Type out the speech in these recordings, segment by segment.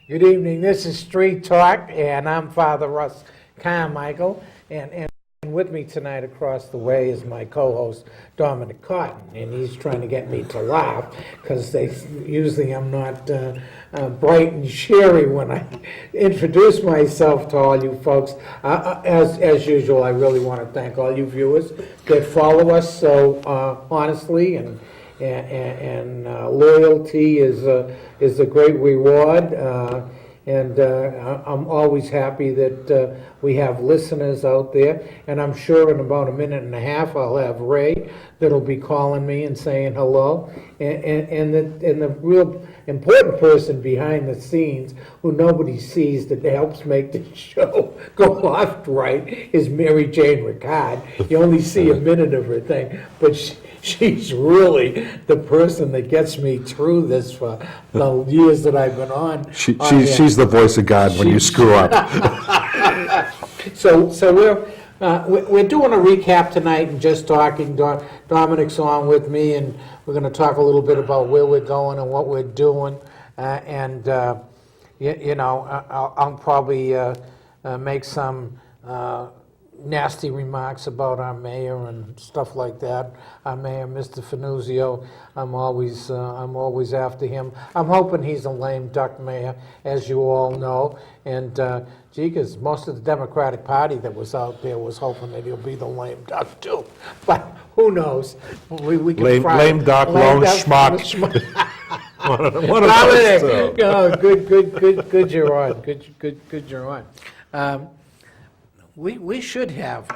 Good evening. This is Street Talk, and I'm Father Russ Carmichael, and with me tonight across the way is my co-host Dominic Cotton, and he's trying to get me to laugh because usually I'm not bright and cheery when I introduce myself to all you folks. As usual, I really want to thank all you viewers that follow us so honestly, and loyalty is a great reward, and I'm always happy that we have listeners out there, and I'm sure in about a minute and a half I'll have Ray that'll be calling me and saying hello, and the real important person behind the scenes who nobody sees that helps make the show go off right is Mary Jane Ricard. You only see a minute of her thing, but she's really the person that gets me through this for the years that I've been on. She's the voice of God when you screw up. So we're doing a recap tonight and just talking. Dominic's on with me, and we're going to talk a little bit about where we're going and what we're doing. I'll probably make some nasty remarks about our mayor and stuff like that. Our mayor, Mr. Finuzio, I'm always after him. I'm hoping he's a lame duck mayor, as you all know. And because most of the Democratic Party that was out there was hoping that he'll be the lame duck too. But who knows? We can lame duck, lone schmuck. One of those two. Oh, good. You're on. Good. You're on. We should have,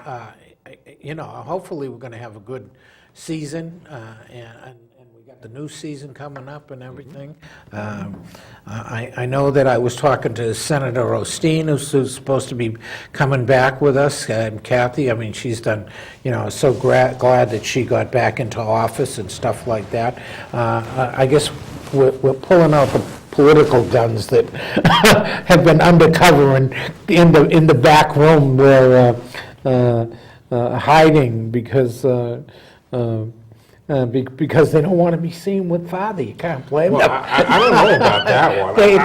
hopefully we're going to have a good season, and we got the new season coming up and everything. I know that I was talking to Senator Osteen, who's supposed to be coming back with us, and Kathy. I mean, she's done, so glad that she got back into office and stuff like that. I guess we're pulling out the political guns that have been undercover and in the back room where hiding because they don't want to be seen with Father. You can't blame them. I don't know about that one. They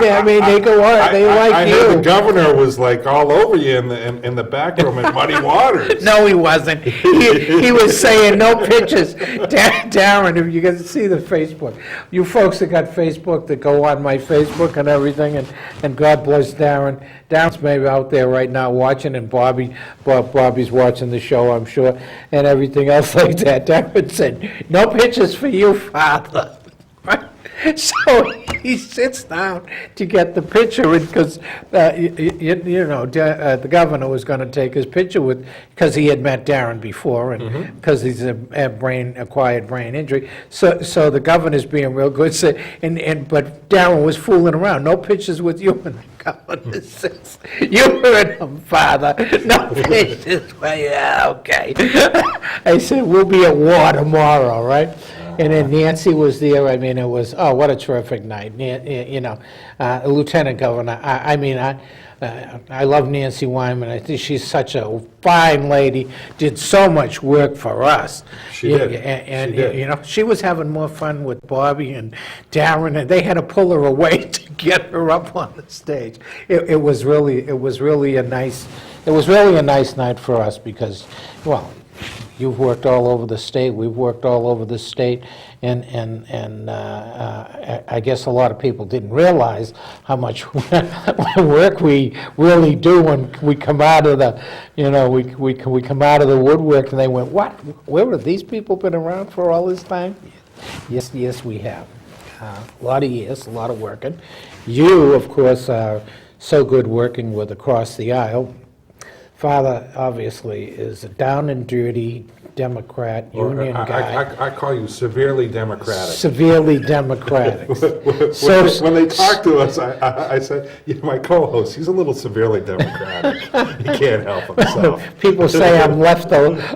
go on. They like you. I heard the governor was like all over you in the back room at Muddy Waters. No, he wasn't. He was saying no pictures. Darren, if you can see the Facebook, you folks that got Facebook that go on my Facebook and everything, and God bless Darren. Darren's maybe out there right now watching, and Bobby's watching the show, I'm sure, and everything else like that. Darren said, "No pictures for you, Father." Right? So he sits down to get the picture because the governor was going to take his picture because he had met Darren before, and because he's acquired brain injury. So the governor's being real good. But Darren was fooling around. No pictures with you. And the governor says, "You heard him, Father. No pictures." Well, yeah, okay. I said, "We'll be at war tomorrow, right?" And then Nancy was there. I mean, it was, what a terrific night. Lieutenant Governor. I love Nancy Wyman. I think she's such a fine lady. Did so much work for us. She did. And she did. She was having more fun with Bobby and Darren, and they had to pull her away to get her up on the stage. It was really a nice night for us because, well, you've worked all over the state. We've worked all over the state, and I guess a lot of people didn't realize how much work we really do when we come out of the, we come out of the woodwork, and they went, "What? Where have these people been around for all this time?" Yes, we have. A lot of years, a lot of working. You, of course, are so good working with Across the Aisle. Father, obviously, is a down and dirty Democrat, union guy. I call you severely democratic. Severely democratic. When they talk to us, I said, my co-host, he's a little severely democratic. He can't help himself. People say I'm left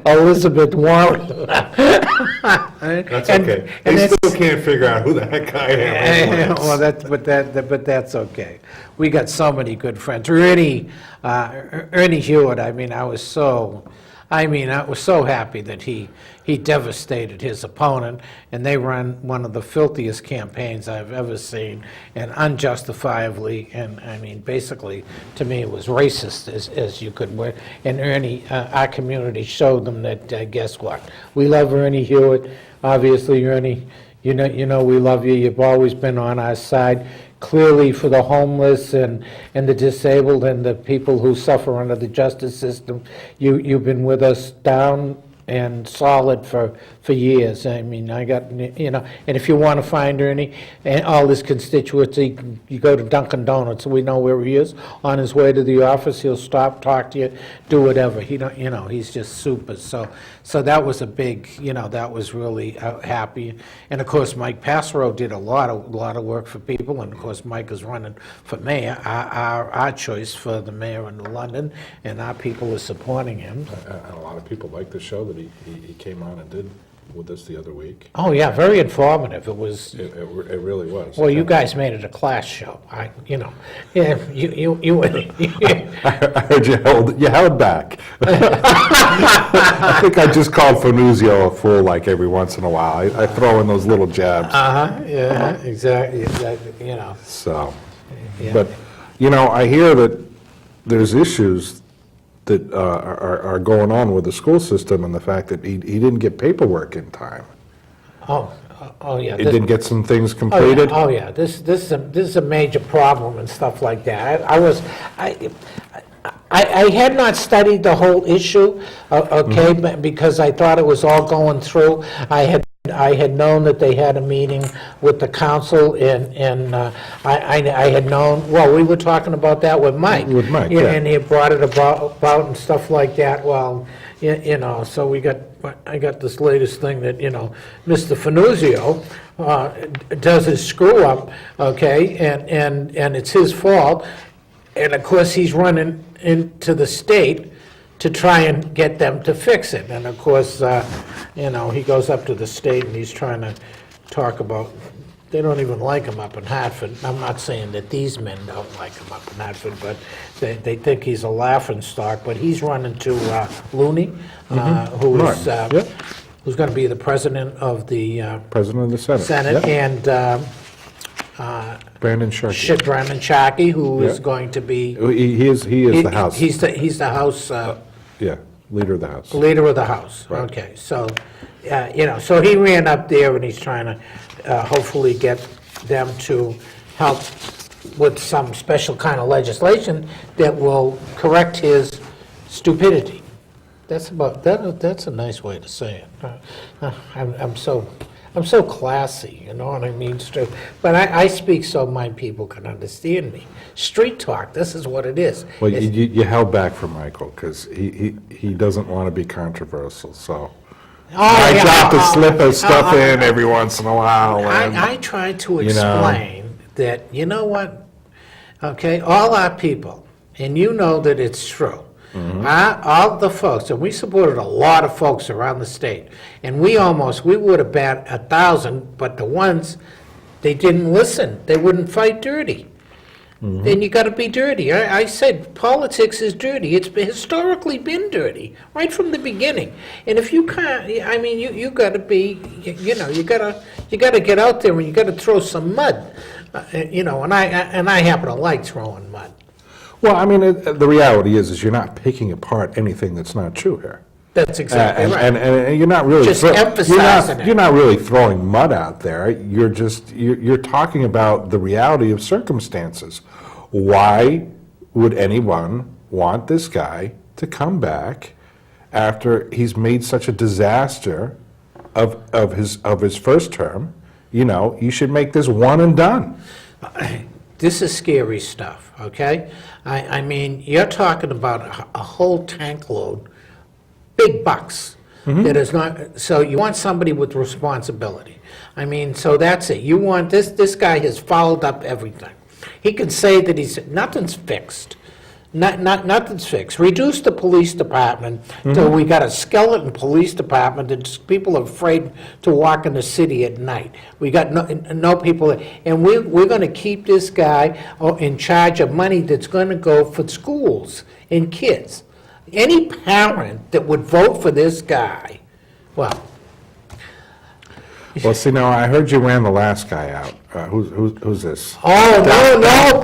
Elizabeth Warren. That's okay. They still can't figure out who the heck I am. Well, that's okay. We got so many good friends. Ernie Hewitt. I mean, I was so I mean, I was so happy that he devastated his opponent, and they ran one of the filthiest campaigns I've ever seen, and unjustifiably, and I mean, basically, to me, it was racist as you could. And Ernie, our community showed them that, guess what? We love Ernie Hewitt. Obviously, Ernie, you know we love you. You've always been on our side. Clearly, for the homeless and the disabled and the people who suffer under the justice system, you've been with us down and solid for years. I mean, I got, and if you want to find Ernie and all his constituency, you go to Dunkin' Donuts, we know where he is. On his way to the office, he'll stop, talk to you, do whatever. He's just super. So that was a big, that was really happy. And of course, Mike Passero did a lot of work for people, and of course, Mike is running for mayor, our choice for the mayor in London, and our people are supporting him. And a lot of people like the show that he came on and did with us the other week. Oh, yeah, very informative. It was. It really was. Well, you guys made it a class show. Yeah, you. I heard you held back. I think I just called Fanuzio a fool like every once in a while. I throw in those little jabs. Yeah, exactly. So, Yeah. but, I hear that there's issues that are going on with the school system and the fact that he didn't get paperwork in time. Oh, yeah. He didn't get some things completed. Oh, yeah. This is a major problem and stuff like that. I had not studied the whole issue, okay, because I thought it was all going through. I had known that they had a meeting with the council, and I had known, well, we were talking about that with Mike. With Mike, yeah. And he brought it about and stuff like that. Well, so I got this latest thing that, Mr. Fanuzio does his screw up, okay, and it's his fault. And of course, he's running into the state to try and get them to fix it. And of course, he goes up to the state and he's trying to talk about, they don't even like him up in Hartford. I'm not saying that these men don't like him up in Hartford, but they think he's a laughingstock. But he's running to Looney, who's going to be the president of the President of the Senate. Senate, Yep. and Brandon Sharkey. Brandon Sharkey, who is going to be. He is the House. He's the House. Leader of the House. Leader of the House. Right. Okay, so, so he ran up there and he's trying to hopefully get them to help with some special kind of legislation that will correct his stupidity. That's a nice way to say it. I'm so classy, you know what I mean? But I speak so my people can understand me. Street talk, this is what it is. Well, you held back from Michael because he doesn't want to be controversial, so. I got to slip his stuff in every once in a while. I try to explain that, you know what, okay, all our people, and you know that it's true, all the folks, and we supported a lot of folks around the state, and we would have bet 1,000, but the ones, they didn't listen, they wouldn't fight dirty. Then you got to be dirty. I said politics is dirty. It's historically been dirty right from the beginning. And if you can't, I mean, you got to be, you got to get out there and you got to throw some mud, and I happen to like throwing mud. Well, I mean, the reality is you're not picking apart anything that's not true here. That's exactly right. And you're not really just emphasizing you're not really throwing mud out there. You're just you're talking about the reality of circumstances. Why would anyone want this guy to come back after he's made such a disaster of his first term? You should make this one and done. This is scary stuff, okay? I mean, you're talking about a whole tank load, big bucks, that is not, so you want somebody with responsibility. I mean, so that's it. You want, this guy has followed up everything. He can say that nothing's fixed. Nothing's fixed. Reduce the police department till we got a skeleton police department that people are afraid to walk in the city at night. We got no people, and we're going to keep this guy in charge of money that's going to go for schools and kids. any parent that would vote for this guy, well, Well, see, now, I heard you ran the last guy out. Who's this? oh, no.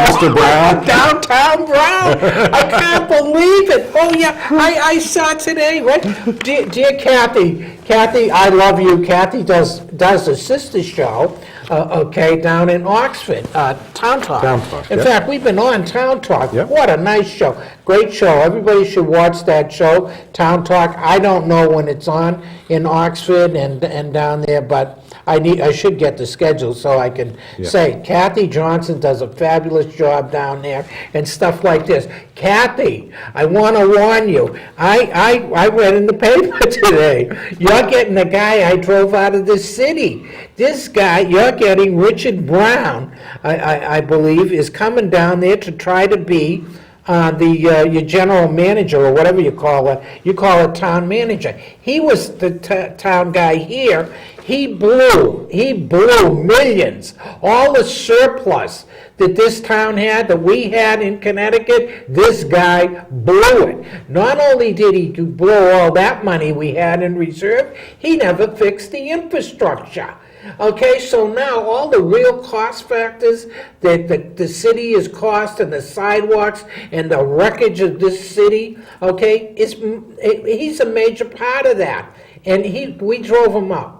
Mr. Brown? Downtown Brown. I can't believe it. Oh, yeah, I saw today, right? Dear Kathy, I love you. Kathy does a sister show, okay, down in Oxford, Town Talk. Town Talk, In yep. fact, we've been on Town Talk. Yep. What a nice show. Great show. Everybody should watch that show, Town Talk. I don't know when it's on in Oxford and down there, but I should get the schedule so I can say, Kathy Johnson does a fabulous job down there and stuff like this. Kathy, I want to warn you, I read in the paper today, you're getting the guy I drove out of the city. This guy, you're getting Richard Brown, I believe, is coming down there to try to be your general manager, or whatever you call it town manager. He was the town guy here. He blew millions. All the surplus that this town had, that we had in Connecticut, this guy blew it. Not only did he blow all that money we had in reserve, he never fixed the infrastructure. Okay, so now all the real cost factors that the city is cost, and the sidewalks and the wreckage of this city, okay, he's a major part of that. And we drove him up.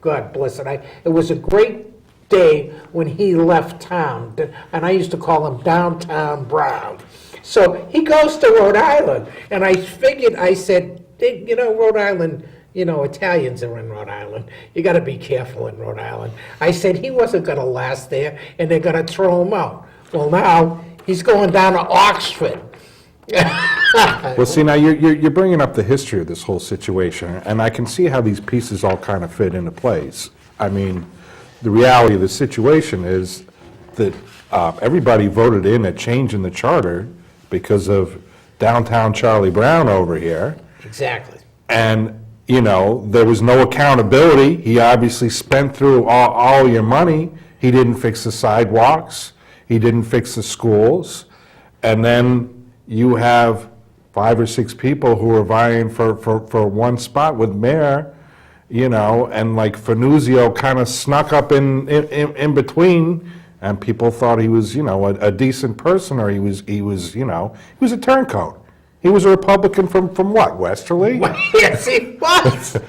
God bless it. It was a great day when he left town, and I used to call him Downtown Brown. So he goes to Rhode Island, and I said, Rhode Island, Italians are in Rhode Island. You got to be careful in Rhode Island. I said he wasn't going to last there, and they're going to throw him out. Well, now he's going down to Oxford. Well, see, now, you're bringing up the history of this whole situation, and I can see how these pieces all kind of fit into place. I mean, the reality of the situation is that everybody voted in a change in the charter because of downtown Charlie Brown over here. Exactly. And there was no accountability. He obviously spent through all your money. He didn't fix the sidewalks. He didn't fix the schools. And then you have 5 or 6 people who are vying for one spot with mayor, and like Fanuzio kind of snuck up in between, and people thought he was, a decent person, or he was a turncoat. He was a Republican from what, Westerly? Yes, he was. You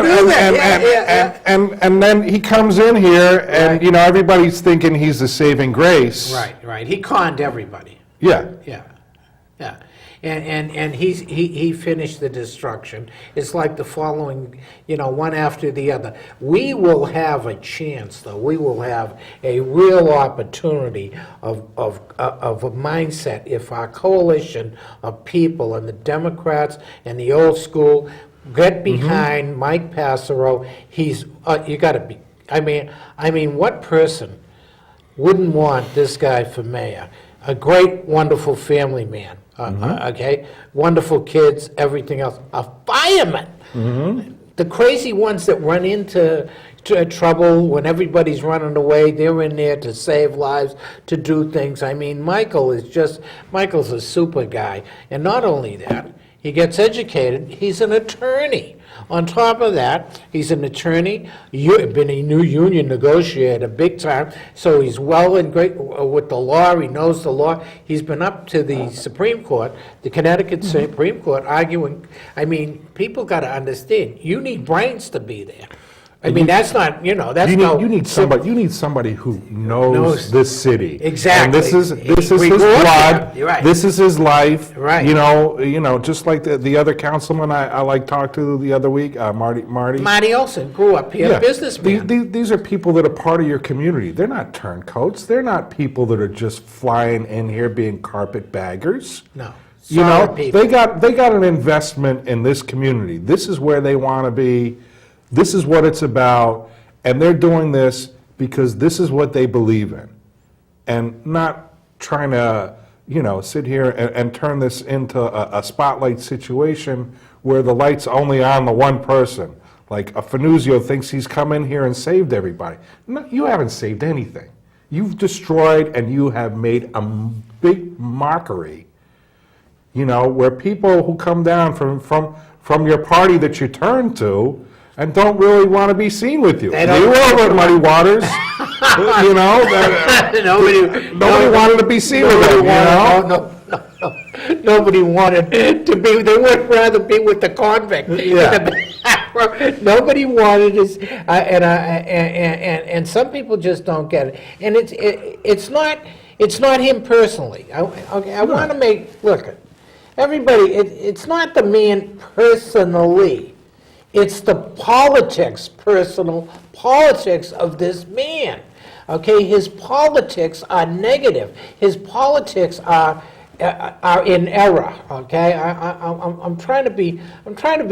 knew that. And then he comes in here, and everybody's thinking he's the saving grace. Right. He conned everybody. Yeah. Yeah. And he finished the destruction. It's like the following, one after the other. We will have a chance, though. We will have a real opportunity of a mindset if our coalition of people, and the Democrats and the old school, get behind Mike Passero. You got to be. I mean, what person wouldn't want this guy for mayor? A great, wonderful family man. Okay, wonderful kids, everything else. A fireman. The crazy ones that run into trouble when everybody's running away, they're in there to save lives, to do things. I mean, Michael's a super guy. And not only that, he gets educated. He's an attorney. On top of that, he's an attorney, been a new union negotiator, big time, so he's well and great with the law, he knows the law. He's been up to the Supreme Court, the Connecticut Supreme Court, arguing. I mean, people got to understand, you need brains to be there. I mean, that's not, that's you need somebody who knows this city. Exactly. And this is his blood. You're right. This is his life. Right. Just like the other councilman I talked to the other week, Marty. Marty Olson grew up here, businessman. These are people that are part of your community. They're not turncoats. They're not people that are just flying in here being carpetbaggers. No. They got an investment in this community. This is where they want to be. This is what it's about, and they're doing this because this is what they believe in, and not trying to, sit here and turn this into a spotlight situation where the light's only on the one person. Like a Fanuzio thinks he's come in here and saved everybody. No, you haven't saved anything. You've destroyed, and you have made a big mockery where people who come down from your party that you turn to and don't really want to be seen with you. They don't- You were over at Muddy Waters, nobody wanted to be seen with them, Nobody wanted to be, they would rather be with the convict. Yeah. Nobody wanted us, and some people just don't get it. And it's not him personally. I want to look, everybody, it's not the man personally. It's the personal politics of this man. Okay, his politics are negative. His politics are in error. Okay, I'm trying to be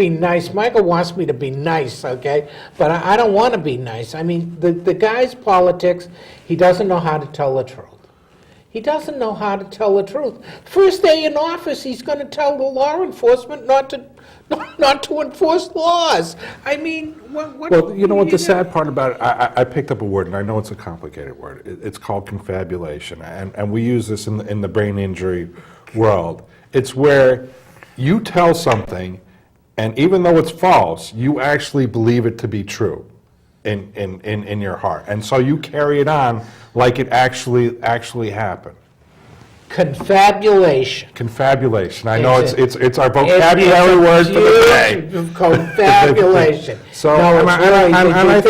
nice. Michael wants me to be nice. Okay, but I don't want to be nice. I mean, the guy's politics. He doesn't know how to tell the truth. He doesn't know how to tell the truth. First day in office, he's going to tell the law enforcement not to enforce laws. I mean, what? Well, you know what the sad part about it, I picked up a word, and I know it's a complicated word. It's called confabulation, and we use this in the brain injury world. It's where you tell something, and even though it's false, you actually believe it to be true in your heart. And so you carry it on like it actually happened. Confabulation. Confabulation. I know It's it's our vocabulary word for the day. Confabulation. So, No, and it's I really-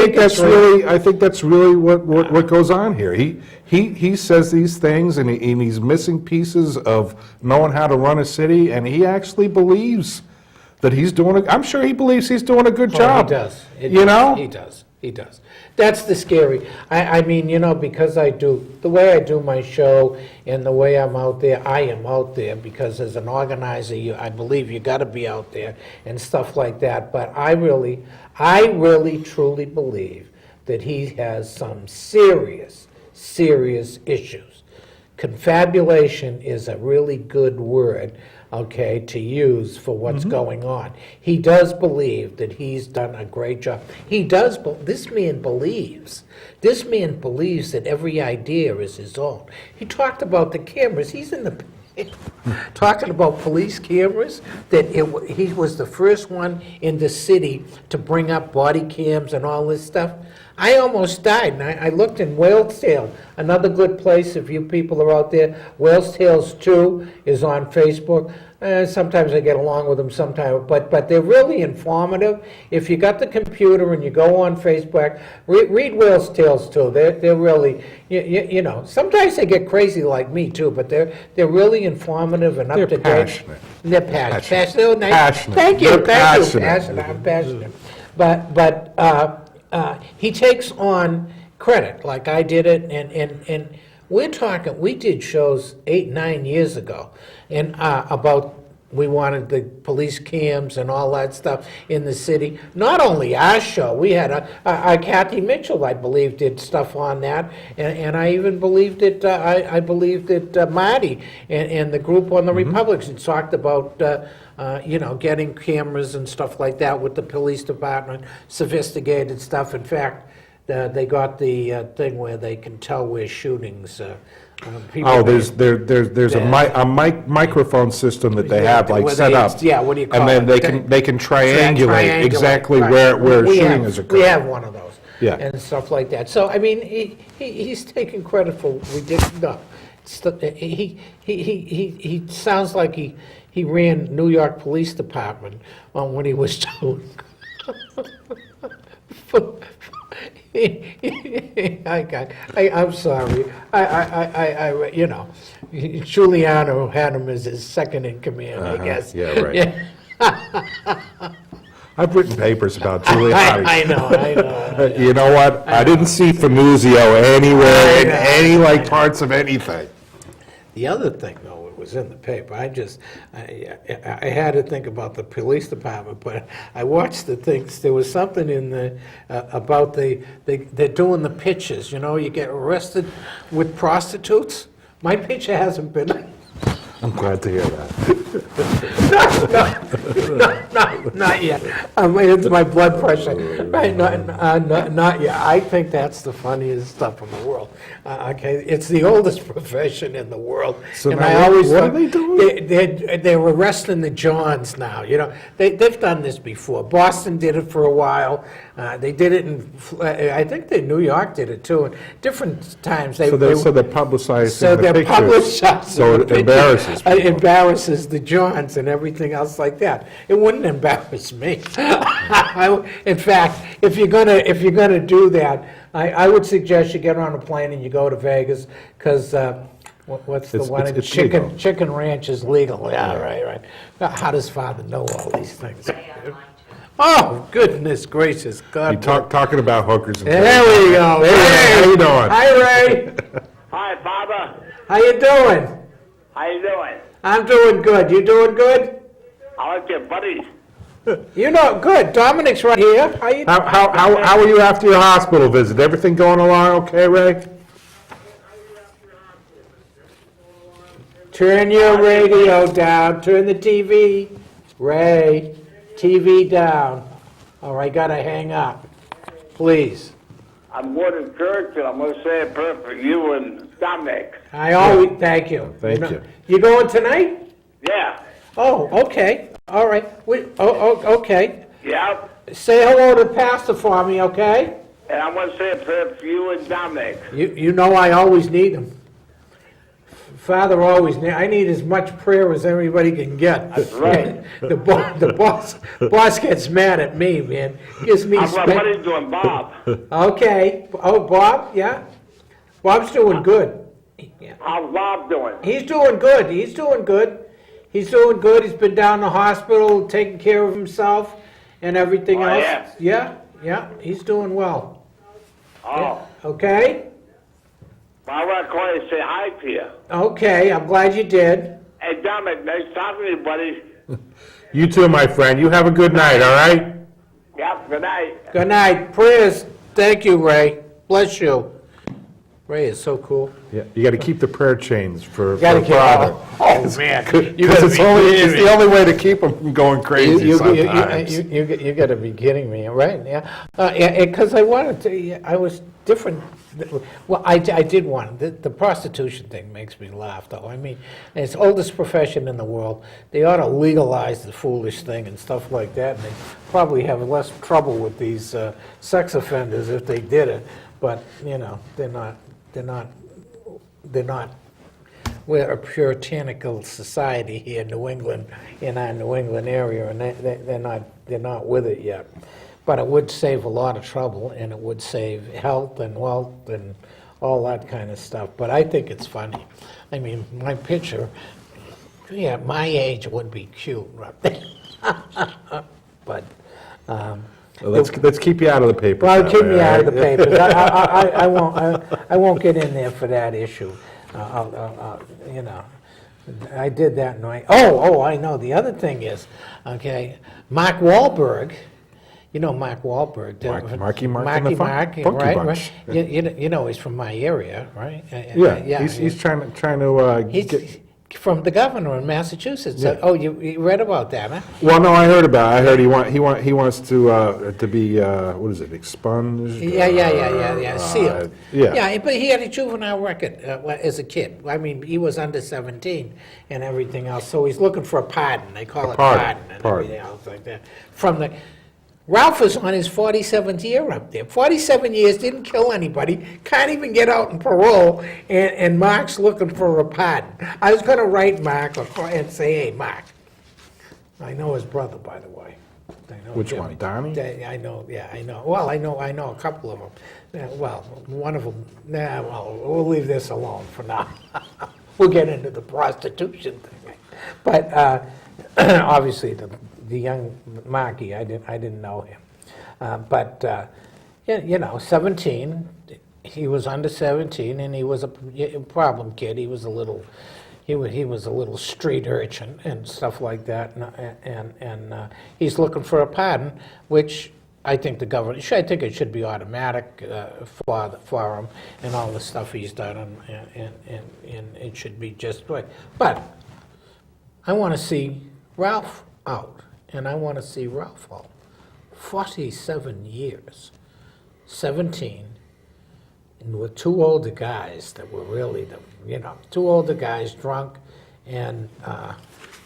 think that's really what goes on here. He says these things, and he's missing pieces of knowing how to run a city, and he actually believes that he's doing. I'm sure he believes he's doing a good job. He does. He does. That's the scary. I mean, because the way I do my show and the way I'm out there, I am out there because as an organizer, I believe you got to be out there and stuff like that. But I really, truly believe that he has some serious issues. Confabulation is a really good word, okay, to use for what's going on. He does believe that he's done a great job. This man believes that every idea is his own. He talked about the cameras. He's in the talking about police cameras, that he was the first one in the city to bring up body cams and all this stuff. I almost died, and I looked in Whale's Tail, another good place if you people are out there. Whale's Tales 2 is on Facebook. Sometimes I get along with them, sometimes, but they're really informative. If you got the computer and you go on Facebook, read Whale's Tales 2. They're really, sometimes they get crazy like me too, but they're really informative and up to date. Passionate. They're passionate. Oh, nice. Passionate. Thank you. You're passionate. Passionate. I'm passionate. But he takes on credit, like I did it, and we did shows 8-9 years ago, and about we wanted the police cams and all that stuff in the city. Not only our show, we had a Kathy Mitchell, I believe, did stuff on that, and I even believed it. I believed that Marty and the group on the Republics had talked about. Getting cameras and stuff like that with the police department, sophisticated stuff. In fact, they got the thing where they can tell where shootings. There's a microphone system that they have set up. Yeah, what do you call and then it? they can triangulate exactly right. where We shooting have- is occurring. We have one of those. Yeah. And stuff like that. So I mean, he's taking credit for no. He sounds like he ran New York Police Department on what he was doing. I'm sorry. Giuliano had him as his second in command, I guess. Yeah, right. I've written papers about Giuliani. I know. You know what? I didn't see Famuzio anywhere in any parts of anything. The other thing, though, it was in the paper. I had to think about the police department, but I watched the things. There was something in the about they're doing the pictures. You get arrested with prostitutes. My picture hasn't been. I'm glad to hear that. Not yet. It's my blood pressure. Right, not yet. I think that's the funniest stuff in the world. Okay, it's the oldest profession in the world. So and now I what- always what are thought they doing? they're arresting the Johns now. You know, they've done this before. Boston did it for a while. They did it in, I think New York did it too. And different times So they're publicizing so the they're pictures. publicizing So the it pictures. embarrasses It people. embarrasses the Johns and everything else like that. It wouldn't embarrass me. In fact, if you're gonna do that, I would suggest you get on a plane and you go to Vegas, because what's the one? it's legal. Chicken Ranch is legal. Yeah, right. How does Father know all these things? Oh, goodness gracious, God. You talking about hookers and... There we go. Hey, how you doing? Hi, Ray. Hi, Baba. How you doing? How you doing? I'm doing good. You doing good? I like your buddies. You know, good. Dominic's right here. How you? How are you after your hospital visit? Everything going along okay, Ray? Turn your radio down. Turn the TV. Ray, TV down. Or I gotta hang up. Please. I'm going to church, and I'm going to say a prayer for you and Dominic. I always thank you. Thank you. You going tonight? Yeah. Oh, okay. All right. Okay. Yeah. Say hello to Pastor for me, okay? And I'm going to say a prayer for you and Dominic. You know I always need them. Father always need. I need as much prayer as everybody can get. That's right. The boss gets mad at me, man. Gives me. How's my buddy doing, Bob? Okay. Oh, Bob. Yeah. Bob's doing good. Yeah. How's Bob doing? He's doing good. He's doing good. He's doing good. He's been down to the hospital, taking care of himself and everything Oh, else. yeah? Yeah. He's doing well. Oh. Okay. Well, I want to call you and say hi to you. Okay. I'm glad you did. Hey, Dominic, nice talking to you, buddy. You too, my friend. You have a good night, all right? Yeah, good night. Good night. Prayers. Thank you, Ray. Bless you. Ray is so cool. Yeah, you got to keep the prayer chains for Gotta keep- Father. Oh, man. You Because gotta it's be it's kidding the me. only way to keep them from going crazy sometimes. You got to be kidding me, right? Yeah, because I wanted to. I was different. Well, I did want the prostitution thing makes me laugh, though. I mean, it's the oldest profession in the world. They ought to legalize the foolish thing and stuff like that, and they probably have less trouble with these sex offenders if they did it. But you know, they're not. We're a puritanical society here in New England, in our New England area, and they're not with it yet. But it would save a lot of trouble, and it would save health and wealth and all that kind of stuff. But I think it's funny. I mean, my picture, yeah, my age would be cute, right? But Let's keep you out of the paper. well, keep me out of the papers. I won't get in there for that issue. You know, I did that night. Oh, I know. The other thing is, okay, Mark Wahlberg. You know Mark Wahlberg. Marky Mark and the Mark, Funky right? Bunch. Right. You know he's from my area, right? Yeah, he's trying to He's get... from the governor in Massachusetts. Yeah. Oh, you read about that, huh? Well, no, I heard about it. I heard he wants to be, what is it, expunged? Yeah. Sealed. Yeah. But he had a juvenile record as a kid. I mean, he was under 17 and everything else. So he's looking for a pardon. They call it pardon and everything else like that. Ralph is on his 47th year up there. 47 years, didn't kill anybody, can't even get out on parole, and Mark's looking for a pardon. I was going to write Mark and say, hey, Mark. I know his brother, by the way. I know Which Jimmy. one, Donnie? I know. Well, I know a couple of them. Well, one of them, we'll leave this alone for now. We'll get into the prostitution thing. But obviously, the young Marky, I didn't know him. But, 17, he was under 17, and he was a problem kid. He was a little street urchin and stuff like that, and he's looking for a pardon, which I think the government, I think it should be automatic for him and all the stuff he's done, and it should be just right. But I want to see Ralph out, and I want to see Ralph home. 47 years, 17, and with two older guys that were really two older guys drunk, and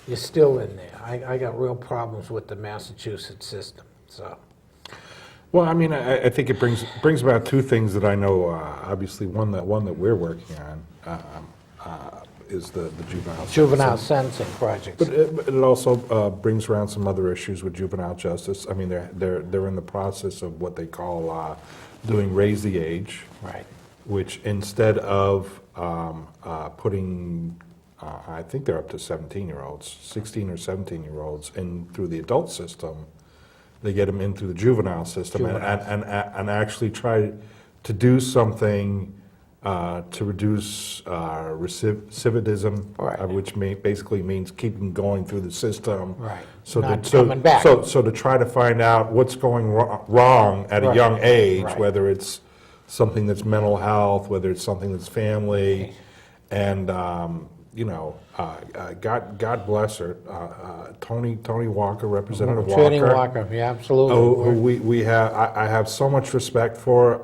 you're still in there. I got real problems with the Massachusetts system, so. Well, I mean, I think it brings about two things that I know. Obviously, one that we're working on is the Juvenile sentencing projects. But it also brings around some other issues with juvenile justice. I mean, they're in the process of what they call doing raise the age, Right. which instead of putting, I think they're up to 17-year-olds, 16 or 17-year-olds in through the adult system, they get them in through the juvenile system and actually try to do something to reduce recidivism, Right. which basically means keeping going through the system. Right. So Not that, coming back. So to try to find out what's going wrong at a Right. young age, Right. whether it's something that's mental health, whether it's something that's family, and God bless her, Tony Walker, Representative Channing Walker. Walker, yeah, absolutely. Who I have so much respect for,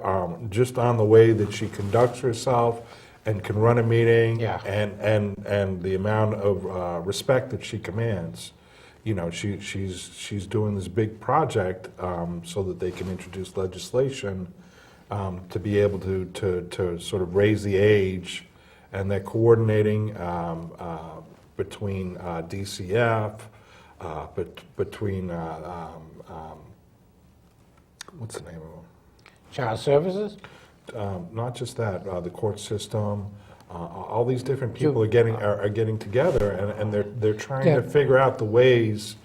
just on the way that she conducts herself and can run a meeting, Yeah. and the amount of respect that she commands. You know, she's doing this big project so that they can introduce legislation to be able to sort of raise the age, and they're coordinating between DCF, between what's the name of them? Child Services? Not just that, the court system. All these different people are getting together, and they're trying Yeah. to figure out the ways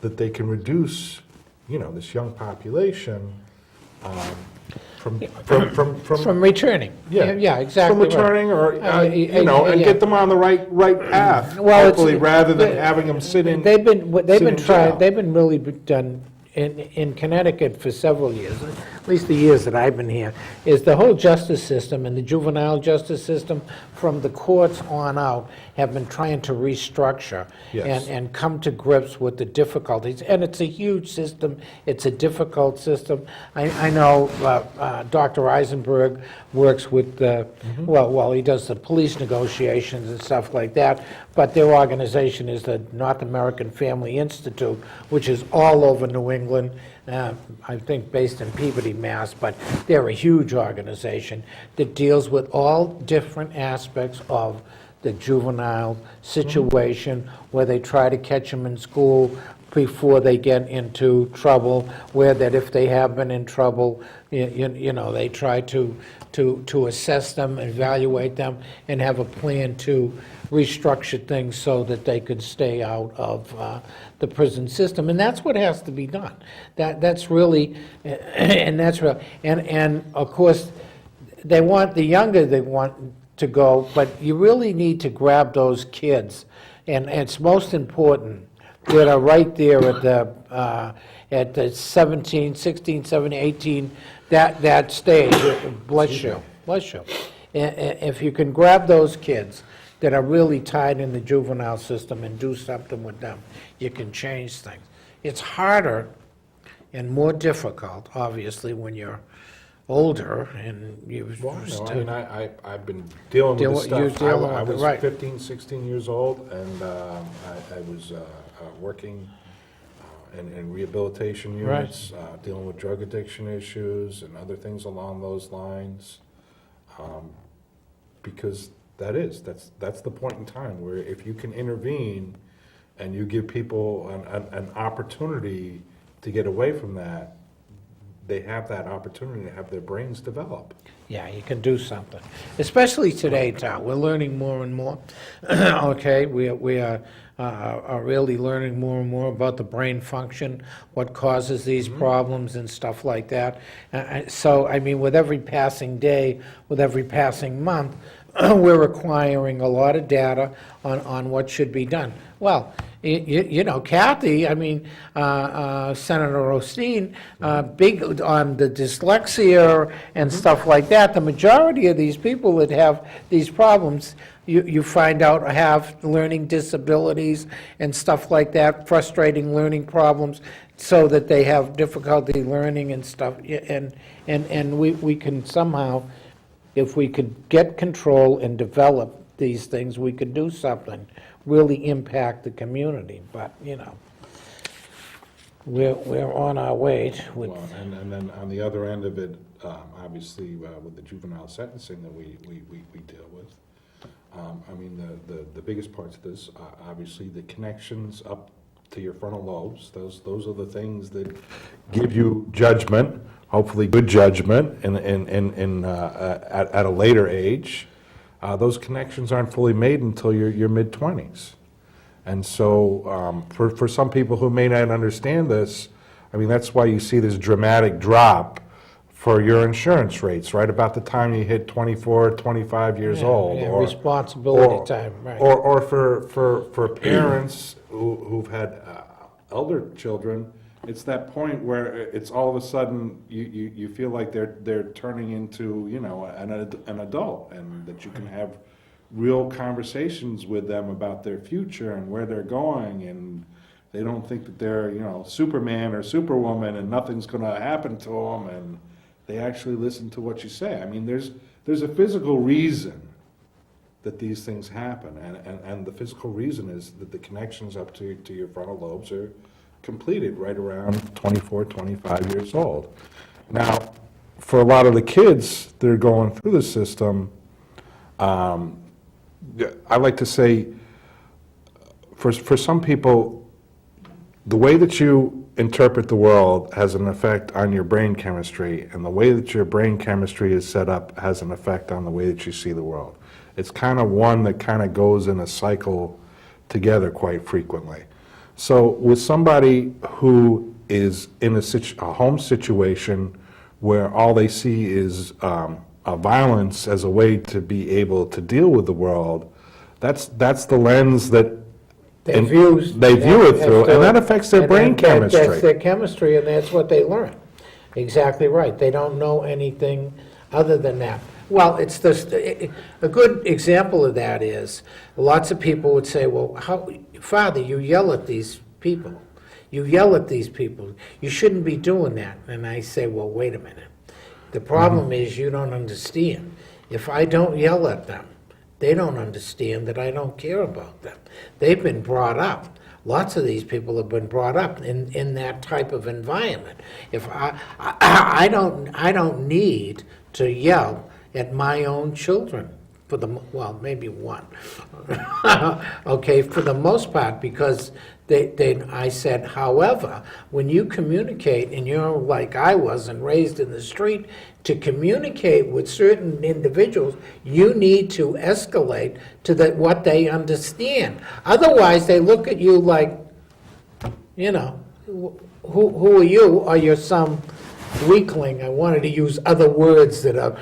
that they can reduce, this young population From returning. Yeah, exactly. from returning, or and yeah. get them on the right path. Well, it's- hopefully, rather than having them sit in. They've been in trying, jail. they've been really done in Connecticut for several years, at least the years that I've been here, is the whole justice system and the juvenile justice system from the courts on out have been trying to restructure Yes. and come to grips with the difficulties. And it's a huge system. It's a difficult system. I know Dr. Eisenberg works with, well, he does the police negotiations and stuff like that, but their organization is the North American Family Institute, which is all over New England, I think based in Peabody, Mass., but they're a huge organization that deals with all different aspects of the juvenile situation, where they try to catch them in school before they get into trouble, where that if they have been in trouble, they try to assess them, evaluate them, and have a plan to restructure things so that they could stay out of the prison system. And that's what has to be done. That's really, and that's real. And of course, they want to go, but you really need to grab those kids, and it's most important that are right there at the 17, 16, 17, 18, that stage. Bless you. If you can grab those kids that are really tied in the juvenile system and do something with them, you can change things. It's harder and more difficult, obviously, when you're older and you've... Well, no, I mean, I've been dealing with this stuff. I was 15, 16 years old, and I was working in rehabilitation units, dealing with drug addiction issues and other things along those lines, because that's the point in time where if you can intervene and you give people an opportunity to get away from that, they have that opportunity to have their brains develop. Yeah, you can do something. Especially today, Tom. We're learning more and more. Okay, we are really learning more and more about the brain function, what causes these problems and stuff like that. So, I mean, with every passing day, with every passing month, we're acquiring a lot of data on what should be done. Well, You know, Kathy, I mean, Senator Osteen, big on the dyslexia and stuff like that. The majority of these people that have these problems, you find out have learning disabilities and stuff like that, frustrating learning problems, so that they have difficulty learning and stuff. And we can somehow, if we could get control and develop these things, we could do something, really impact the community. But, you know, we're on our way with. Well, and then on the other end of it, obviously, with the juvenile sentencing that we deal with, I mean, the biggest parts of this, obviously, the connections up to your frontal lobes, those are the things that give you judgment, hopefully good judgment, at a later age. Those connections aren't fully made until your mid-20s. And so for some people who may not understand this, I mean, that's why you see this dramatic drop for your insurance rates, right about the time you hit 24, 25 years old. Yeah, or responsibility time, right. Or for parents who've had elder children, it's that point where it's all of a sudden you feel like they're turning into, you know, an adult, and that you can have real conversations with them about their future and where they're going, and they don't think that they're, you know, Superman or Superwoman and nothing's going to happen to them, and they actually listen to what you say. I mean, there's a physical reason that these things happen, and the physical reason is that the connections up to your frontal lobes are completed right around 24, 25 years old. Now, for a lot of the kids that are going through the system, I like to say, for some people, the way that you interpret the world has an effect on your brain chemistry, and the way that your brain chemistry is set up has an effect on the way that you see the world. It's kind of one that kind of goes in a cycle together quite frequently. So with somebody who is in a home situation where all they see is a violence as a way to be able to deal with the world, that's the lens that They view it through, and that affects their brain chemistry. That's their chemistry, and that's what they learn. Exactly right. They don't know anything other than that. Well, it's a good example of that is, lots of people would say, well, Father, you yell at these people. You yell at these people. You shouldn't be doing that. And I say, well, wait a minute. The problem is you don't understand. If I don't yell at them, they don't understand that I don't care about them. They've been brought up. Lots of these people have been brought up in that type of environment. If I don't need to yell at my own children, well, maybe one, okay, for the most part, because I said, however, when you communicate, and you're like I was and raised in the street, to communicate with certain individuals, you need to escalate to what they understand. Otherwise, they look at you like, you know, who are you? Or you're some weakling. I wanted to use other words that are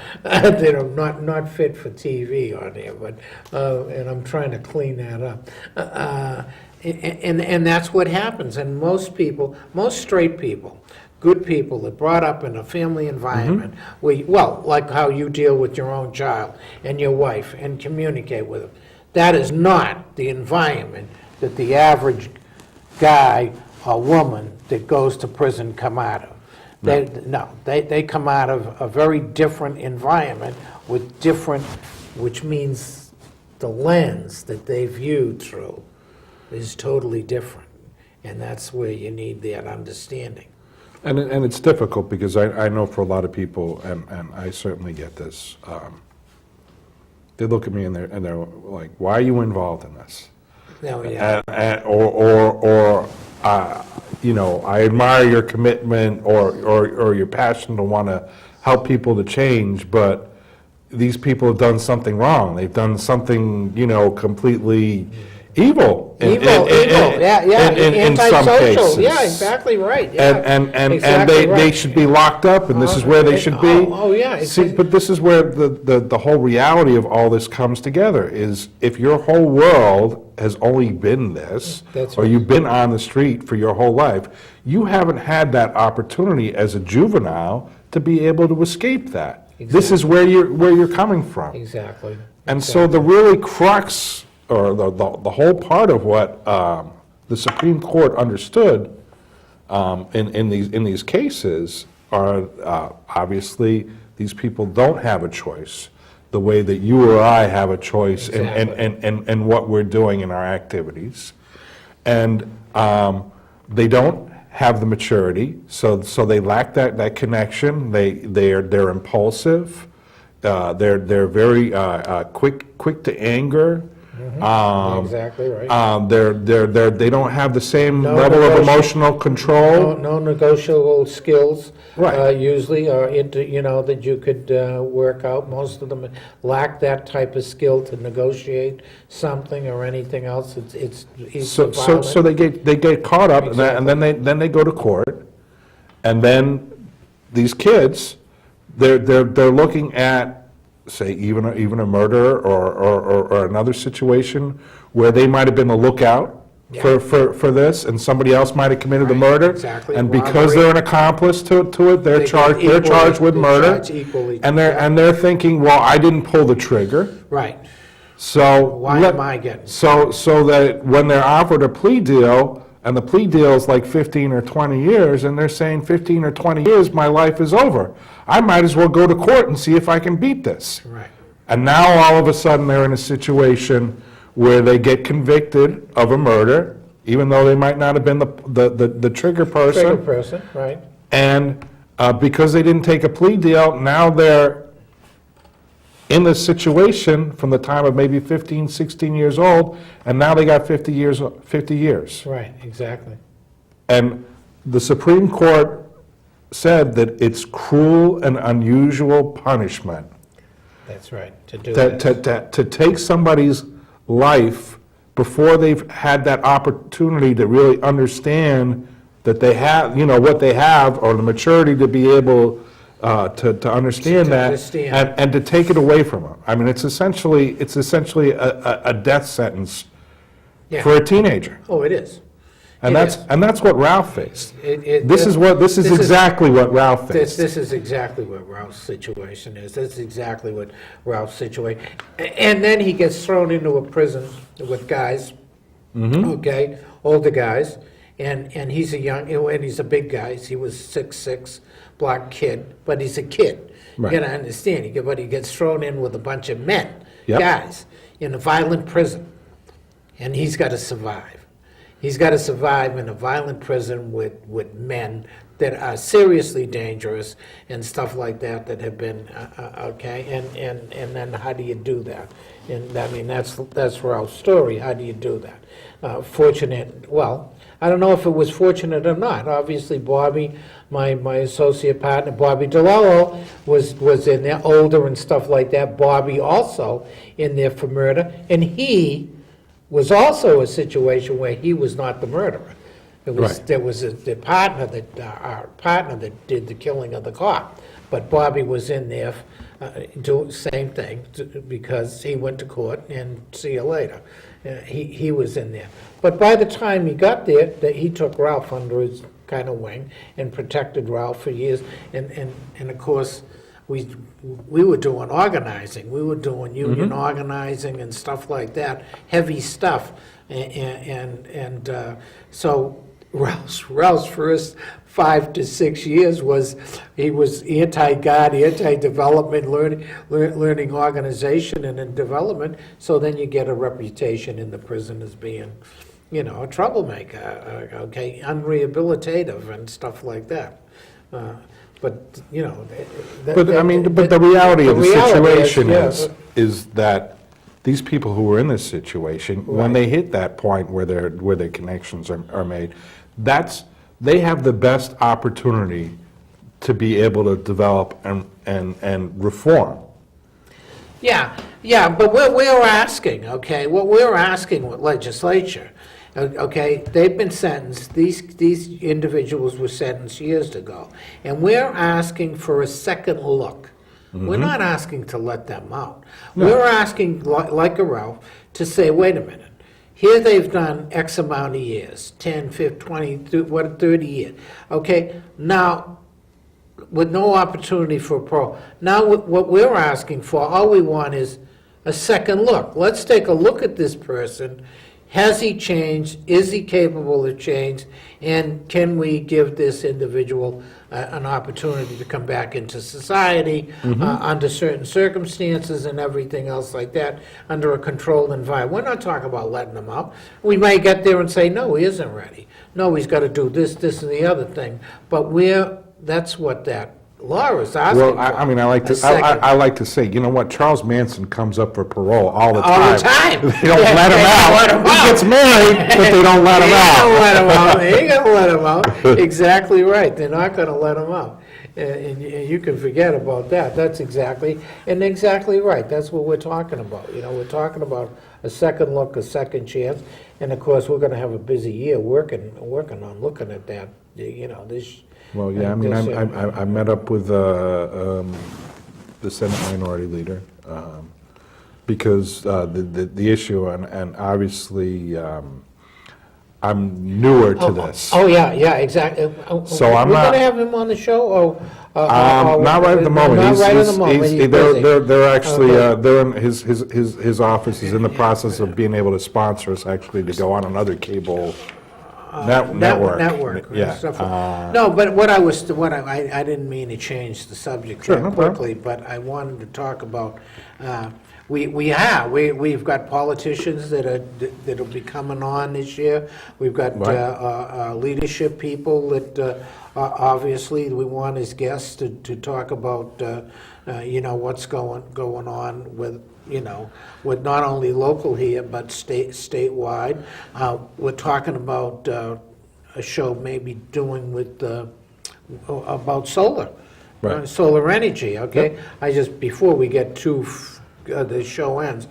not fit for TV on here, but and I'm trying to clean that up. And that's what happens. And most people, most straight people, good people that brought up in a family environment, where, well, like how you deal with your own child and your wife and communicate with them, that is not the environment that the average guy or woman that goes to prison come out of. They come out of a very different environment with different, which means the lens that they viewed through is totally different, and that's where you need that understanding. And it's difficult because I know for a lot of people, and I certainly get this, they look at me and they're like, why are you involved in this? No, yeah. You know, I admire your commitment or your passion to want to help people to change, but these people have done something wrong. They've done something, you know, completely evil. Evil, yeah, In some antisocial, cases. yeah, exactly right, yeah. And Exactly they right. should be locked up, and this is where they should be. Oh, yeah. It's- See, but this is where the whole reality of all this comes together, is if your whole world has only been this, That's or right. you've been on the street for your whole life, you haven't had that opportunity as a juvenile to be able to escape that. This is where you're coming from. Exactly. And so the really crux, or the whole part of what the Supreme Court understood in these cases are, obviously, these people don't have a choice, the way that you or I have a choice in what we're doing in our activities. And they don't have the maturity, so they lack that connection. They're impulsive. They're very quick to anger. Exactly right. They don't have the same No level of negotiable- emotional control. No negotiable skills. Right. Usually, or that you could work out. Most of them lack that type of skill to negotiate something or anything else. It's So violent. they get caught up, and then they go to court, and then these kids, they're looking at, say, even a murder or another situation where they might have been the lookout for this, and somebody else might have committed the Right, murder. exactly. And because Robbery. they're an accomplice to it, they're They charged get with equally- murder. they're charged equally. And they're thinking, well, I didn't pull the trigger. Right. So Why am I getting? so that when they're offered a plea deal, and the plea deal is like 15 or 20 years, and they're saying 15 or 20 years, my life is over. I might as well go to court and see if I can beat this. Right. And now all of a sudden they're in a situation where they get convicted of a murder, even though they might not have been the trigger person. Trigger person, right. And because they didn't take a plea deal, now they're in this situation from the time of maybe 15, 16 years old, and now they got 50 years. Right, exactly. And the Supreme Court said that it's cruel and unusual punishment That's right, to do that. to take somebody's life before they've had that opportunity to really understand that they have, what they have, or the maturity to be able to understand To that, understand. and to take it away from them. I mean, it's essentially a death sentence Yeah. for a teenager. Oh, it is. And It that's what Ralph faced. This is This is- exactly what Ralph faced. This is exactly what Ralph's situation is. This is exactly what Ralph's situation. And then he gets thrown into a prison with guys, okay, older guys, and he's and he's a big guy. He was 6'6", black kid, but he's a kid. Right. You gotta understand. But he gets thrown in with a bunch of men, Yep. guys, in a violent prison, and he's got to survive. He's got to survive in a violent prison with men that are seriously dangerous and stuff like that have been, okay, and then how do you do that? And I mean, that's Ralph's story. How do you do that? Well, I don't know if it was fortunate or not. Obviously, Bobby, my associate partner, Bobby DeLello, was in there, older and stuff like that. Bobby also in there for murder, and he was also a situation where he was not the murderer. Right. There was the partner our partner that did the killing of the cop, but Bobby was in there doing the same thing because he went to court and see you later. He was in there. But by the time he got there, he took Ralph under his kind of wing and protected Ralph for years. And of course, we were doing organizing. We were doing union organizing and stuff like that, heavy stuff. And so Ralph's first 5 to 6 years he was anti-God, anti-development, learning organization and in development. So then you get a reputation in the prison as being, a troublemaker, okay, unrehabilitative and stuff like that. But But the reality of the situation yeah, is that these people who were in this situation, when they hit that point where their connections are made, they have the best opportunity to be able to develop and reform. Yeah, Yeah, but we're asking, okay, what we're asking with legislature, okay, they've been sentenced, these individuals were sentenced years ago, and we're asking for a second look. We're not asking to let them out. We're asking, like a Ralph, to say, wait a minute, here they've done X amount of years, 10, 15, 20, 30 years, okay, now, with no opportunity for parole. Now, what we're asking for, all we want is a second look. Let's take a look at this person. Has he changed? Is he capable of change? And can we give this individual an opportunity to come back into society under certain circumstances and everything else like that, under a controlled environment? We're not talking about letting him out. We may get there and say, no, he isn't ready. No, he's got to do this, this, and the other thing. But that's what that law is asking Well, for. I mean, I like to say, you know what, Charles Manson comes up for parole all the All time. the time. They don't let him out. He gets married, but they don't let him out. They ain't gonna let him out. Exactly right. They're not gonna let him out. And you can forget about that. That's exactly right. That's what we're talking about. You know, we're talking about a second look, a second chance. And of course, we're gonna have a busy year working on looking at that, you know, this. Well, yeah, I mean, I met up with the Senate Minority Leader, because the issue, and obviously, I'm newer to this. Oh, yeah, exactly. So I'm We're not- gonna have him on the show, or? Not right at the moment. Not right at the moment. He's busy. They're actually, Okay. they're in, his office is in the process of being able to sponsor us actually to go on another cable network. Network. Yeah. Stuff. No, but I didn't mean to change the subject Sure, that no problem. quickly, but I wanted to talk about, we've got politicians that'll be coming on this year. We've got Right. leadership people that obviously we want as guests to talk about, you know, what's going on with, you know, with not only local here, but statewide. We're talking about a show maybe doing with, about solar. Right. Solar energy, okay? Before we get to, the show ends,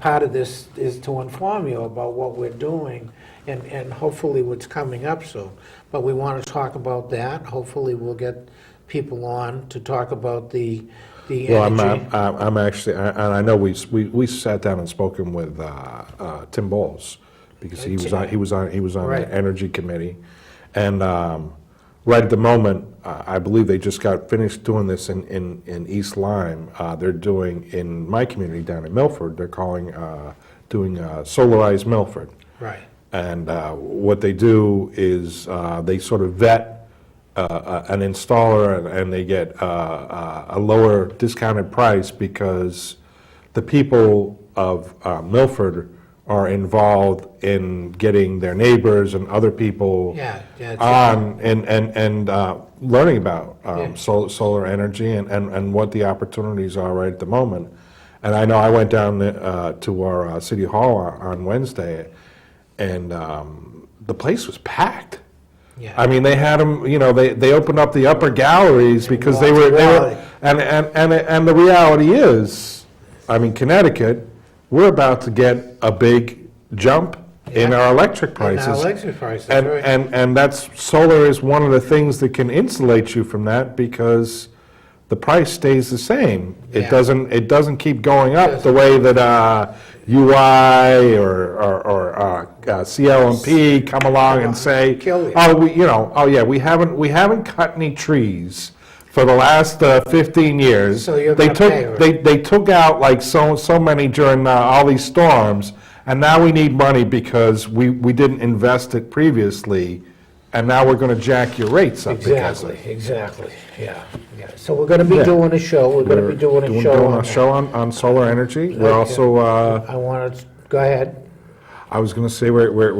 part of this is to inform you about what we're doing and hopefully what's coming up soon. But we want to talk about that. Hopefully we'll get people on to talk about the Well, energy. I'm actually, and I know we sat down and spoken with Tim Bowles, because he was on Right. the Energy Committee, and right at the moment, I believe they just got finished doing this in East Lyme. They're doing in my community down in Milford. They're doing Solarized Milford. Right. And what they do is they sort of vet an installer, and they get a lower discounted price because the people of Milford are involved in getting their neighbors and other people on and learning about solar energy and what the opportunities are right at the moment. And I know I went down to our city hall on Wednesday, and the place was packed. Yeah. I mean, they had them, you know, they opened up the upper galleries because they were, and the reality is, I mean, Connecticut, we're about to get a big jump in our electric prices. In our electric prices, And, right. and that's, solar is one of the things that can insulate you from that, because the price stays the same. It Yeah. doesn't keep going up the way that UI or CLMP come along and say, Kill you. we haven't cut any trees for the last 15 years. So you're They gonna took pay, right? they took out like so many during all these storms, and now we need money because we didn't invest it previously, and now we're going to jack your rates up because of it. Exactly, yeah. So we're gonna be doing a show, we're gonna be doing a show on Doing a that. show on solar energy. We're Okay. also, I wanted, go ahead. I was going to say, we're going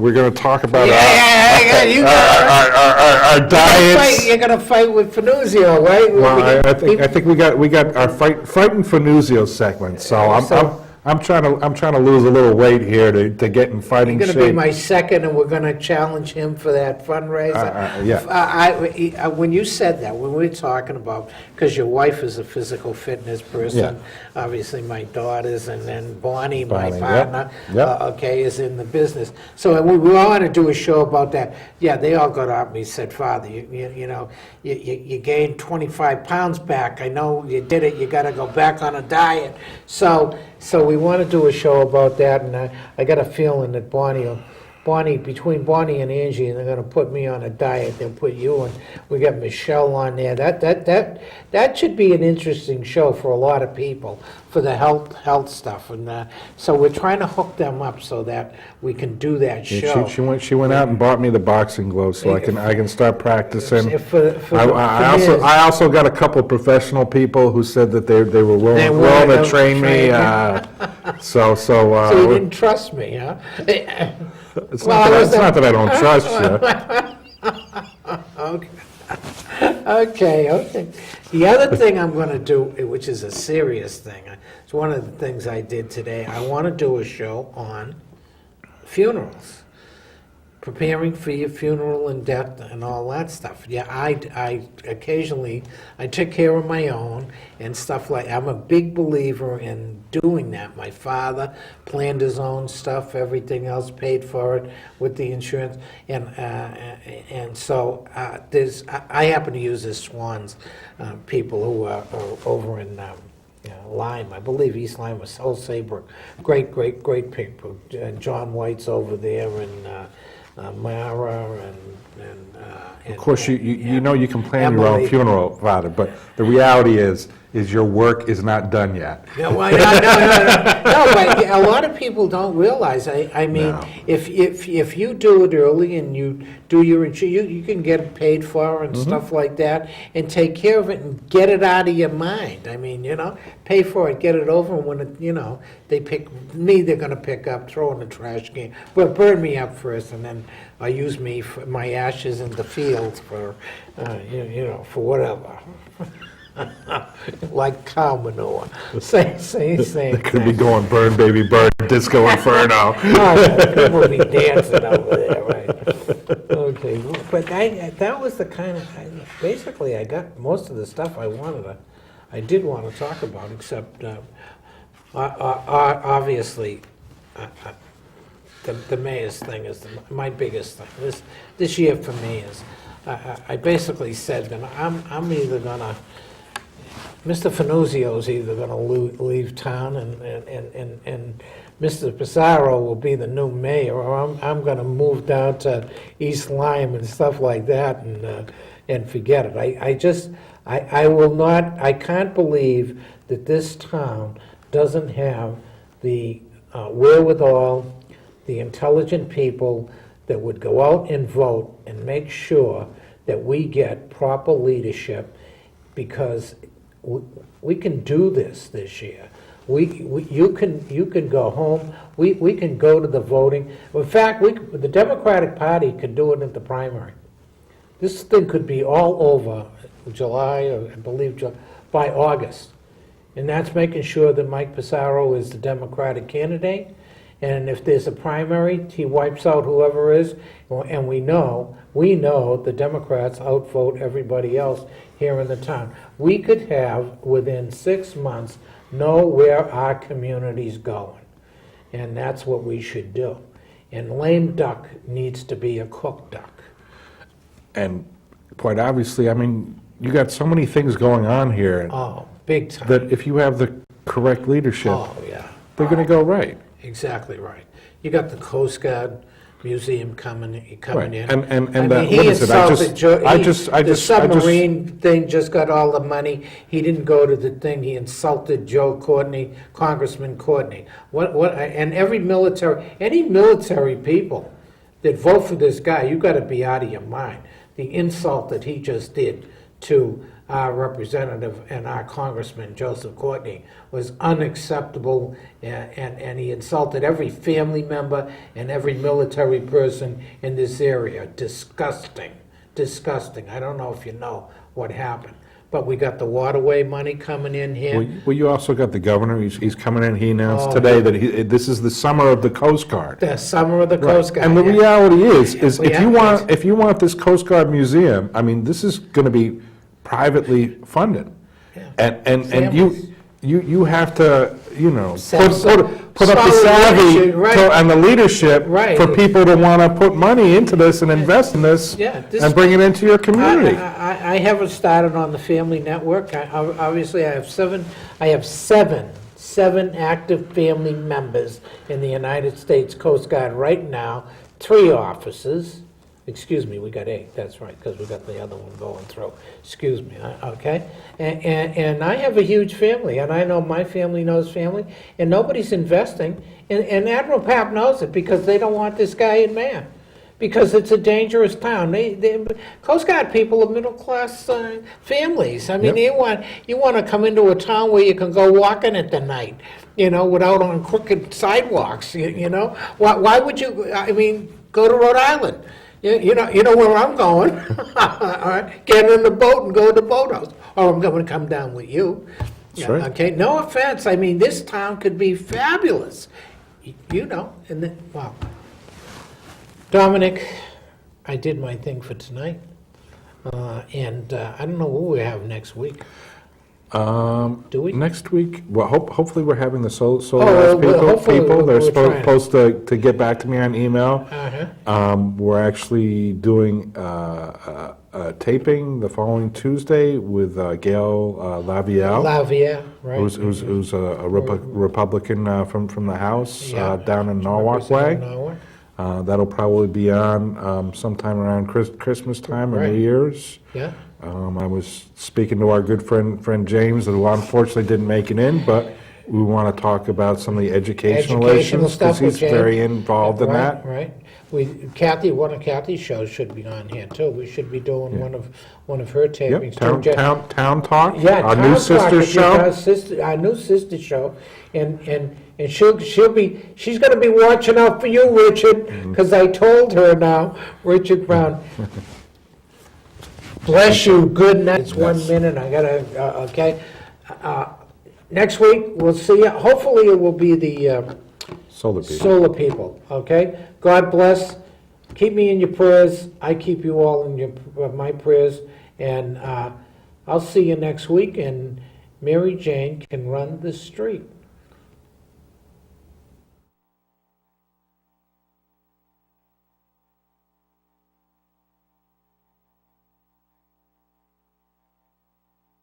to talk about Yeah, you our diets. You're gonna fight with Finuzio, right? Well, I think we got our Fright and Finuzio segment, so I'm trying to lose a little weight here to get in fighting You're shape. going to be my second, and we're going to challenge him for that fundraiser. Yeah. When you said that, when we were talking about, because your wife is a physical fitness person, obviously my daughters, and then Bonnie, my Bonnie, partner, yep. okay, is in the business. So we want to do a show about that. Yeah, they all got up and said, Father, you know, you gained 25 pounds back. I know you did it. You got to go back on a diet. So we want to do a show about that, and I got a feeling that between Bonnie and Angie, they're going to put me on a diet. They'll put you on. We got Michelle on there. That should be an interesting show for a lot of people for the health stuff, and so we're trying to hook them up so that we can do that show. She went out and bought me the boxing gloves so I can start practicing. I I also got a couple of professional people who said that they were willing to train me. So you didn't trust me, huh? it's not that I don't trust you. Okay. The other thing I'm going to do, which is a serious thing, it's one of the things I did today. I want to do a show on funerals, preparing for your funeral and death and all that stuff. Yeah, I occasionally, I took care of my own and stuff like, I'm a big believer in doing that. My father planned his own stuff, everything else paid for it with the insurance. And so I happen to use the Swans people who are over in Lyme, I believe East Lyme was Old Saybrook. Great people. John White's over there, and Mara, and Of course, you know you can plan your Emily. own funeral, Father, but the reality is your work is not done yet. No, no, but a lot of people don't realize. I mean, No. if you do it early and you do your insurance, you can get it paid for and stuff like that, and take care of it and get it out of your mind. I mean, pay for it, get it over, and when it, they pick me, they're going to pick up, throw in the trash can. Well, burn me up first, and then use me for my ashes in the fields for, for whatever. Like cow manure. Same They could be going burn, baby, burn, disco inferno. People be dancing over there, right? Okay, but that was the kind of, basically I got most of the stuff I did want to talk about, except obviously the mayor's thing is my biggest thing. This year for me is, I basically said that I'm either gonna, Mr. Finuzio's either going to leave town, and Mr. Pissarro will be the new mayor, or I'm going to move down to East Lyme and stuff like that, and forget it. I will not. I can't believe that this town doesn't have the wherewithal, the intelligent people that would go out and vote and make sure that we get proper leadership, because we can do this year. You can go home. We can go to the voting. In fact, the Democratic Party could do it at the primary. This thing could be all over July, or I believe by August, and that's making sure that Mike Pissarro is the Democratic candidate. And if there's a primary, he wipes out whoever is, and we know the Democrats outvote everybody else here in the town. We could have, within 6 months, know where our community's going. And that's what we should do. And lame duck needs to be a cooked duck. And quite obviously, I mean, you got so many things going on here Oh, big time. that if you have the correct leadership, Oh, yeah. they're going to go right. Exactly right. You got the Coast Guard Museum coming Right. in. And I mean, he what is it? the submarine thing just got all the money. He didn't go to the thing. He insulted Joe Courtney, Congressman Courtney. And any military people that vote for this guy, you got to be out of your mind. The insult that he just did to our representative and our Congressman, Joseph Courtney, was unacceptable, and he insulted every family member and every military person in this area. Disgusting. I don't know if you know what happened. but we got the waterway money coming in here. Well, you also got the governor, he's coming in, he announced Oh. today that this is the summer of the Coast Guard. The summer of the Coast Guard. And the yeah. reality is Well, yeah, if you want this Coast Guard museum, I mean, this is gonna be privately funded. Yeah. And Families. you have to, you know, Some put up the solid savvy leadership, right. and the leadership Right. for people to wanna put money into this and invest in this Yeah, this- and bring it into your community. I haven't started on the Family Network. Obviously, I have seven active family members in the United States Coast Guard right now, 3 officers. Excuse me, we got 8, that's right, because we got the other one going through. Excuse me, okay? And I have a huge family, and I know my family knows family, and nobody's investing. And Admiral Papp knows it, because they don't want this guy in man, because it's a dangerous town. Coast Guard people are middle-class families. I mean, Yep. you want to come into a town where you can go walking at the night, you know, without on crooked sidewalks, you know? Why would you, I mean, go to Rhode Island? You know where I'm going. All right, get in the boat and go to the boathouse. Or I'm going to come down with you. That's right. Okay, no offense. I mean, this town could be fabulous. You know, and then, wow. Dominic, I did my thing for tonight. And I don't know what we have next week. Do we? Next week, well, hopefully we're having the solar well, hopefully people. They're we're trying. supposed to get back to me on email. Uh-huh. We're actually doing a taping the following Tuesday with Gail Lavielle, Lavia, right? who's a Republican from the House Yeah. down in Norwalk Representing Way. Norwalk. That'll probably be on sometime around Christmas time or Right. New Year's. Yeah. I was speaking to our good friend James, who unfortunately didn't make it in, but we want to talk about some of the educational issues, stuff because with he's James. very involved in Right, that. Right. One of Kathy's shows should be on here too. We should be doing one of her Yep, tapings too. Town Talk, Yeah, our Town new Talk sister is show. our new sister show, and she's going to be watching out for you, Richard, because I told her now, Richard Brown. Bless you. Good night. It's 1 minute. I gotta. Okay. Next week we'll see you. Hopefully it will be the Solar people. solar people. Okay. God bless. Keep me in your prayers. I keep you all in my prayers, and I'll see you next week. And Mary Jane can run the street.